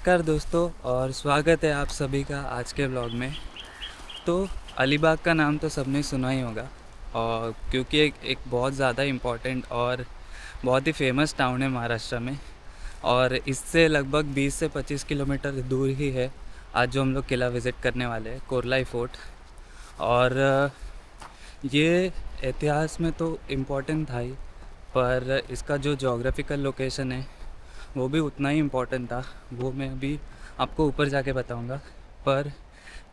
नमस्कार दोस्तों और स्वागत है आप सभी का आज के ब्लॉग में। तो अलीबाग का नाम तो सबने सुना ही होगा और क्योंकि एक बहुत ज़्यादा इम्पोर्टेंट और बहुत ही फेमस टाउन है महाराष्ट्र में। और इससे लगभग 20 से 25 किलोमीटर दूर ही है आज जो हम लोग किला विज़िट करने वाले हैं, कोरलाई फोर्ट। और ये इतिहास में तो इम्पोर्टेंट था ही, पर इसका जो जोग्राफिकल लोकेशन है वो भी उतना ही इम्पोर्टेंट था। वो मैं अभी आपको ऊपर जाके बताऊंगा, पर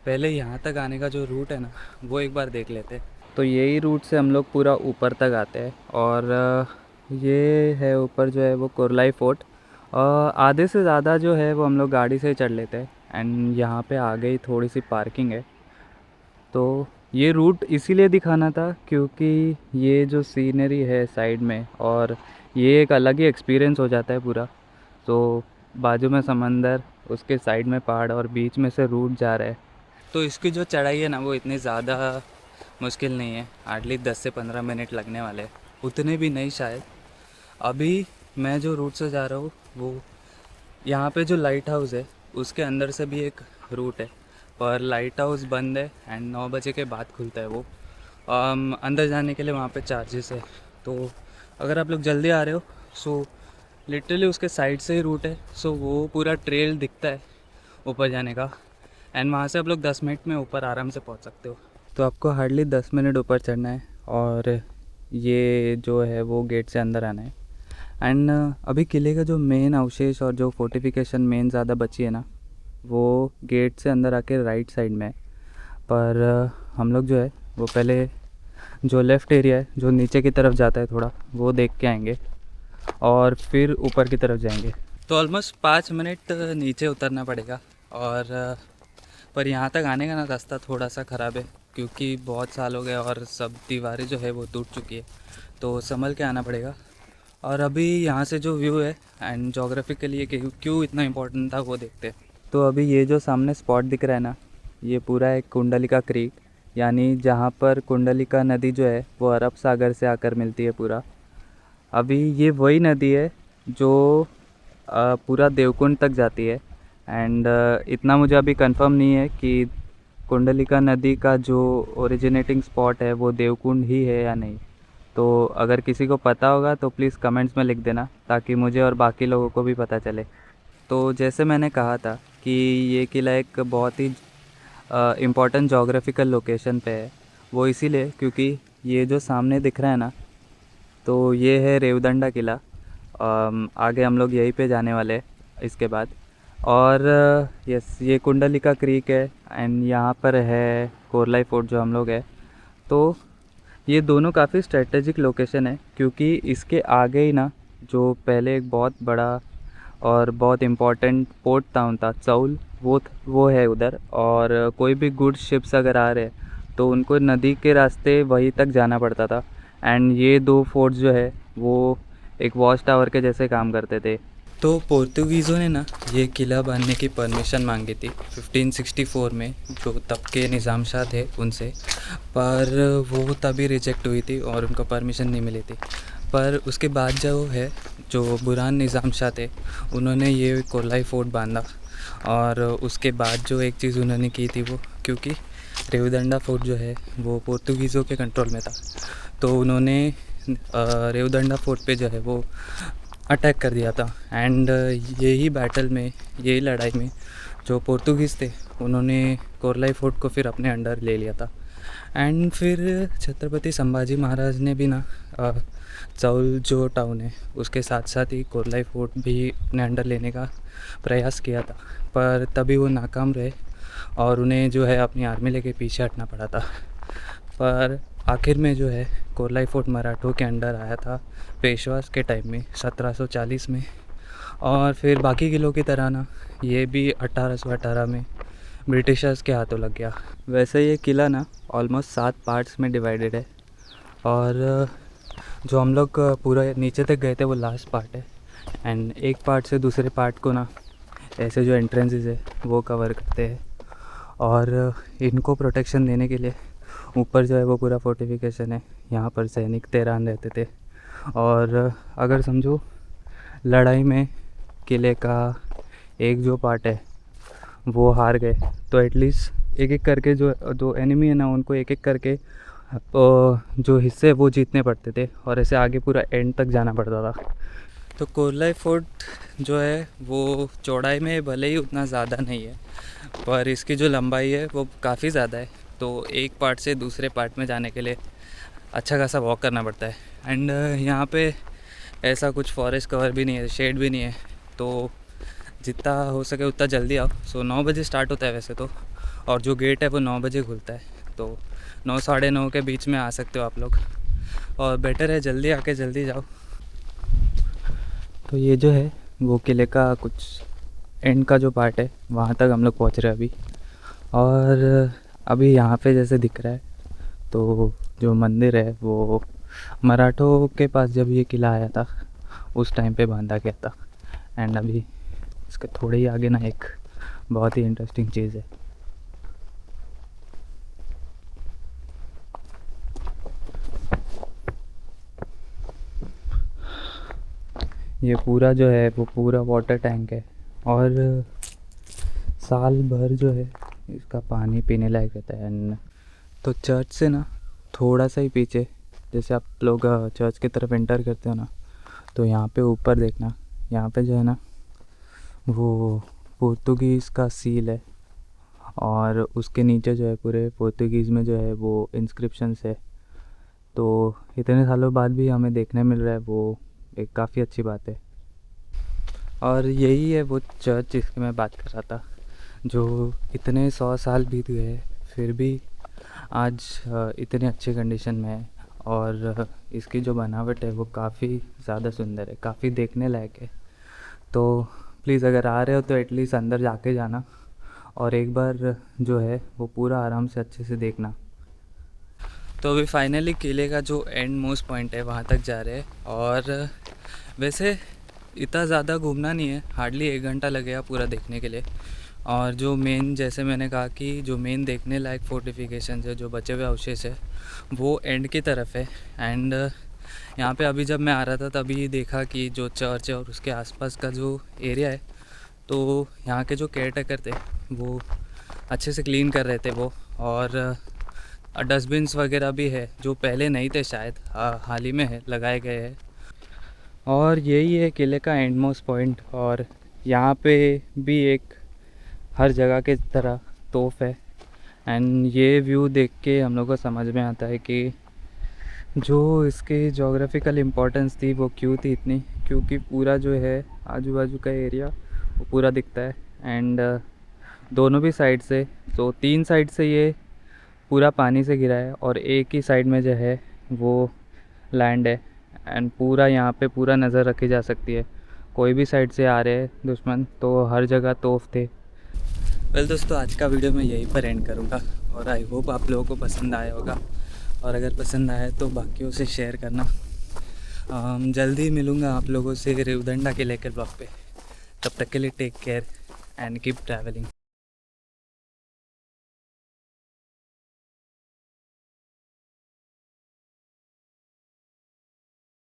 पहले यहाँ तक आने का जो रूट है ना वो एक बार देख लेते हैं। तो यही रूट से हम लोग पूरा ऊपर तक आते हैं और ये है ऊपर जो है वो कोरलाई फोर्ट। आधे से ज़्यादा जो है वो हम लोग गाड़ी से ही चढ़ लेते हैं एंड यहाँ पे आगे ही थोड़ी सी पार्किंग है। तो ये रूट इसीलिए दिखाना था क्योंकि ये जो सीनरी है साइड में, और ये एक अलग ही एक्सपीरियंस हो जाता है पूरा। तो बाजू में समंदर, उसके साइड में पहाड़ और बीच में से रूट जा रहा है। तो इसकी जो चढ़ाई है ना वो इतनी ज़्यादा मुश्किल नहीं है, हार्डली 10 से 15 मिनट लगने वाले हैं, उतने भी नहीं शायद। अभी मैं जो रूट से जा रहा हूँ वो यहाँ पे जो लाइट हाउस है उसके अंदर से भी एक रूट है, पर लाइट हाउस बंद है एंड 9 बजे के बाद खुलता है वो। अंदर जाने के लिए वहाँ पे चार्जेस है। तो अगर आप लोग जल्दी आ रहे हो सो लिटरली उसके साइड से ही रूट है, सो वो पूरा ट्रेल दिखता है ऊपर जाने का एंड वहाँ से आप लोग 10 मिनट में ऊपर आराम से पहुँच सकते हो। तो आपको हार्डली 10 मिनट ऊपर चढ़ना है और ये जो है वो गेट से अंदर आना है। एंड अभी किले का जो मेन अवशेष और जो फोर्टिफिकेशन मेन ज़्यादा बची है ना वो गेट से अंदर आके राइट साइड में है। पर हम लोग जो है वो पहले जो लेफ़्ट एरिया है जो नीचे की तरफ जाता है थोड़ा, वो देख के आएंगे और फिर ऊपर की तरफ जाएंगे। तो ऑलमोस्ट 5 मिनट नीचे उतरना पड़ेगा। और पर यहाँ तक आने का ना रास्ता थोड़ा सा ख़राब है क्योंकि बहुत साल हो गए और सब दीवारें जो है वो टूट चुकी है, तो संभल के आना पड़ेगा। और अभी यहाँ से जो व्यू है एंड जोग्राफी के लिए क्यों इतना इम्पोर्टेंट था वो देखते हैं। तो अभी ये जो सामने स्पॉट दिख रहा है ना, ये पूरा एक कुंडलिका क्रीक, यानी जहाँ पर कुंडलिका नदी जो है वो अरब सागर से आकर मिलती है पूरा। अभी ये वही नदी है जो पूरा देवकुंड तक जाती है। एंड इतना मुझे अभी कंफर्म नहीं है कि कुंडलिका नदी का जो ओरिजिनेटिंग स्पॉट है वो देवकुंड ही है या नहीं। तो अगर किसी को पता होगा तो प्लीज़ कमेंट्स में लिख देना ताकि मुझे और बाकी लोगों को भी पता चले। तो जैसे मैंने कहा था कि ये किला एक बहुत ही इम्पॉर्टेंट जोग्राफिकल लोकेशन पे है, वो इसीलिए क्योंकि ये जो सामने दिख रहा है ना, तो ये है रेवदंडा किला। आगे हम लोग यहीं पे जाने वाले हैं इसके बाद। और यस, ये कुंडलिका क्रीक है एंड यहाँ पर है कोरलाई फोर्ट जो हम लोग है। तो ये दोनों काफ़ी स्ट्रेटेजिक लोकेशन है क्योंकि इसके आगे ही ना जो पहले एक बहुत बड़ा और बहुत इम्पोर्टेंट पोर्ट टाउन था चौल, वो है उधर। और कोई भी गुड शिप्स अगर आ रहे तो उनको नदी के रास्ते वहीं तक जाना पड़ता था। एंड ये दो फोर्ट्स जो है वो एक वॉच टावर के जैसे काम करते थे। तो पोर्तुगीज़ों ने ना ये किला बांधने की परमिशन मांगी थी 1564 में, जो तब के निज़ाम शाह थे उनसे, पर वो तभी रिजेक्ट हुई थी और उनको परमिशन नहीं मिली थी। पर उसके बाद जो है जो बुरहान निज़ाम शाह थे उन्होंने ये कोरलाई फोर्ट बांधा। और उसके बाद जो एक चीज़ उन्होंने की थी वो, क्योंकि रेवदंडा फोर्ट जो है वो पोर्तुगीज़ों के कंट्रोल में था, तो उन्होंने रेवदंडा फोर्ट पे जो है वो अटैक कर दिया था। एंड यही बैटल में, यही लड़ाई में जो पोर्तुगीज़ थे उन्होंने कोरलाई फोर्ट को फिर अपने अंडर ले लिया था। एंड फिर छत्रपति संभाजी महाराज ने भी ना चौल जो टाउन है उसके साथ साथ ही कोरलाई फोर्ट भी अपने अंडर लेने का प्रयास किया था, पर तभी वो नाकाम रहे और उन्हें जो है अपनी आर्मी लेके पीछे हटना पड़ा था। पर आखिर में जो है कोरलाई फोर्ट मराठों के अंडर आया था पेशवास के टाइम में 1740 में। और फिर बाकी किलों की तरह ना ये भी 1818 में ब्रिटिशर्स के हाथों लग गया। वैसे ये किला ना ऑलमोस्ट 7 पार्ट्स में डिवाइडेड है और जो हम लोग पूरा नीचे तक गए थे वो लास्ट पार्ट है। एंड एक पार्ट से दूसरे पार्ट को ना ऐसे जो एंट्रेंसेस है वो कवर करते हैं। और इनको प्रोटेक्शन देने के लिए ऊपर जो है वो पूरा फोर्टिफिकेशन है, यहाँ पर सैनिक तैरान रहते थे। और अगर समझो लड़ाई में किले का एक जो पार्ट है वो हार गए, तो एटलीस्ट एक एक करके जो जो एनिमी है ना उनको एक एक करके जो हिस्से वो जीतने पड़ते थे और ऐसे आगे पूरा एंड तक जाना पड़ता था। तो कोरलाई फोर्ट जो है वो चौड़ाई में भले ही उतना ज़्यादा नहीं है, पर इसकी जो लंबाई है वो काफ़ी ज़्यादा है। तो एक पार्ट से दूसरे पार्ट में जाने के लिए अच्छा खासा वॉक करना पड़ता है। एंड यहाँ पे ऐसा कुछ फॉरेस्ट कवर भी नहीं है, शेड भी नहीं है, तो जितना हो सके उतना जल्दी आओ। 9 बजे स्टार्ट होता है वैसे तो, और जो गेट है वो 9 बजे खुलता है, तो 9 साढ़े 9 के बीच में आ सकते हो आप लोग, और बेटर है जल्दी आके जल्दी जाओ। तो ये जो है वो किले का कुछ एंड का जो पार्ट है वहाँ तक हम लोग पहुँच रहे हैं अभी। और अभी यहाँ पे जैसे दिख रहा है तो जो मंदिर है वो मराठों के पास जब ये किला आया था उस टाइम पे बांधा गया था। एंड अभी इसके थोड़े ही आगे ना एक बहुत ही इंटरेस्टिंग चीज़ है। ये पूरा जो है वो पूरा वाटर टैंक है, और साल भर जो है इसका पानी पीने लायक रहता है। एंड तो चर्च से ना थोड़ा सा ही पीछे, जैसे आप लोग चर्च की तरफ एंटर करते हो ना, तो यहाँ पे ऊपर देखना, यहाँ पे जो है ना वो पोर्तुगीज़ का सील है, और उसके नीचे जो है पूरे पोर्तुगीज़ में जो है वो इंस्क्रिप्शंस है। तो इतने सालों बाद भी हमें देखने मिल रहा है, वो एक काफ़ी अच्छी बात है। और यही है वो चर्च जिसकी मैं बात कर रहा था, जो इतने 100 साल बीत गए फिर भी आज इतने अच्छे कंडीशन में है। और इसकी जो बनावट है वो काफ़ी ज़्यादा सुंदर है, काफ़ी देखने लायक है। तो प्लीज़ अगर आ रहे हो तो एटलीस्ट अंदर जाके जाना, और एक बार जो है वो पूरा आराम से अच्छे से देखना। तो अभी फाइनली किले का जो एंड मोस्ट पॉइंट है वहाँ तक जा रहे हैं, और वैसे इतना ज़्यादा घूमना नहीं है, हार्डली 1 घंटा लगेगा पूरा देखने के लिए। और जो मेन, जैसे मैंने कहा कि जो मेन देखने लायक फोर्टिफिकेशन है, जो बचे हुए अवशेष है, वो एंड की तरफ है। एंड यहाँ पे अभी जब मैं आ रहा था तभी देखा कि जो चर्च है और उसके आसपास का जो एरिया है, तो यहाँ के जो केयर टेकर थे वो अच्छे से क्लीन कर रहे थे वो, और डस्टबिन्स वगैरह भी है जो पहले नहीं थे, शायद हाल ही में है लगाए गए हैं। और यही है किले का एंड मोस्ट पॉइंट, और यहाँ पे भी एक हर जगह के तरह तोप है। एंड ये व्यू देख के हम लोग को समझ में आता है कि जो इसकी जोग्राफिकल इम्पोर्टेंस थी वो क्यों थी इतनी, क्योंकि पूरा जो है आजू बाजू का एरिया वो पूरा दिखता है। एंड दोनों भी साइड से, तो 3 साइड से ये पूरा पानी से घिरा है, और एक ही साइड में जो है वो लैंड है। एंड पूरा यहाँ पे पूरा नज़र रखी जा सकती है, कोई भी साइड से आ रहे हैं दुश्मन तो हर जगह तोप थे। वेल दोस्तों, आज का वीडियो मैं यहीं पर एंड करूँगा, और आई होप आप लोगों को पसंद आया होगा, और अगर पसंद आया तो बाकियों से शेयर करना। जल्दी मिलूँगा आप लोगों से रेवदंडा के लेकर ब्लॉग पे। तब तक के लिए take care and keep travelling.